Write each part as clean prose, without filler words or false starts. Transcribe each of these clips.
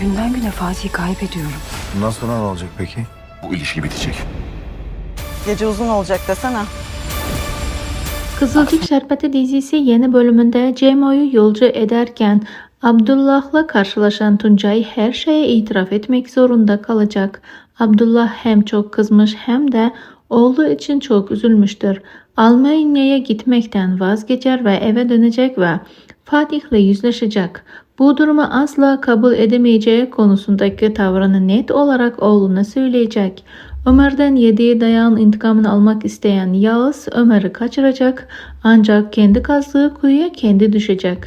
Günden güne Fatih'i kaybediyorum. Bundan sonra ne olacak peki? Bu ilişki bitecek. Gece uzun olacak desene. Kızılcık Şerbeti dizisi yeni bölümünde Cemo'yu yolcu ederken Abdullah'la karşılaşan Tuncay her şeye itiraf etmek zorunda kalacak. Abdullah hem çok kızmış hem de oğlu için çok üzülmüştür. Almanya'ya gitmekten vazgeçer ve eve dönecek ve Fatih'le yüzleşecek. Bu durumu asla kabul edemeyeceği konusundaki tavrını net olarak oğluna söyleyecek. Ömer'den yediği dayağın intikamını almak isteyen Yağız Ömer'i kaçıracak ancak kendi kazdığı kuyuya kendi düşecek.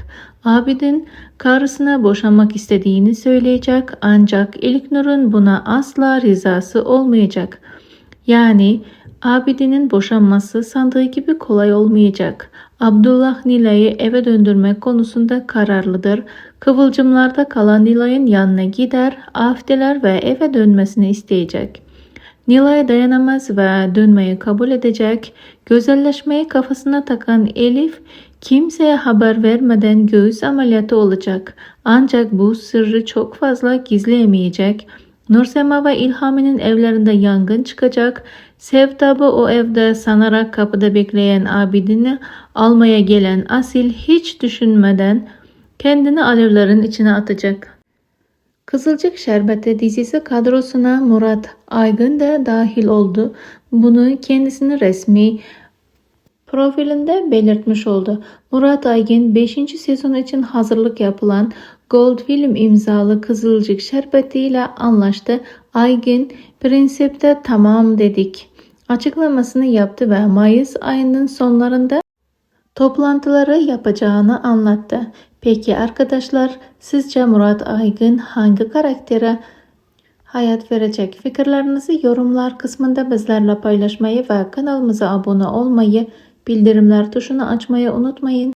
Abidin karısına boşanmak istediğini söyleyecek ancak İlknur'un buna asla rızası olmayacak. Yani Abidin'in boşanması sandığı gibi kolay olmayacak. Abdullah Nilay'ı eve döndürmek konusunda kararlıdır. Kıvılcımlarda kalan Nilay'ın yanına gider, afdeler ve eve dönmesini isteyecek. Nilay dayanamaz ve dönmeyi kabul edecek. Güzelleşmeyi kafasına takan Elif kimseye haber vermeden göğüs ameliyatı olacak. Ancak bu sırrı çok fazla gizleyemeyecek. Nursema ve İlhami'nin evlerinde yangın çıkacak. Sevdabı o evde sanarak kapıda bekleyen Abidin'i almaya gelen Asil hiç düşünmeden kendini alevlerin içine atacak. Kızılcık Şerbeti dizisi kadrosuna Murat Aygın da dahil oldu. Bunu kendisinin resmi profilinde belirtmiş oldu. Murat Aygın 5. sezon için hazırlık yapılan Gold Film imzalı Kızılcık Şerbeti ile anlaştı. Aygın prensipte tamam dedik açıklamasını yaptı ve Mayıs ayının sonlarında toplantıları yapacağını anlattı. Peki arkadaşlar, sizce Murat Aygın hangi karaktere hayat verecek? Fikirlerinizi yorumlar kısmında bizlerle paylaşmayı ve kanalımıza abone olmayı, bildirimler tuşunu açmayı unutmayın.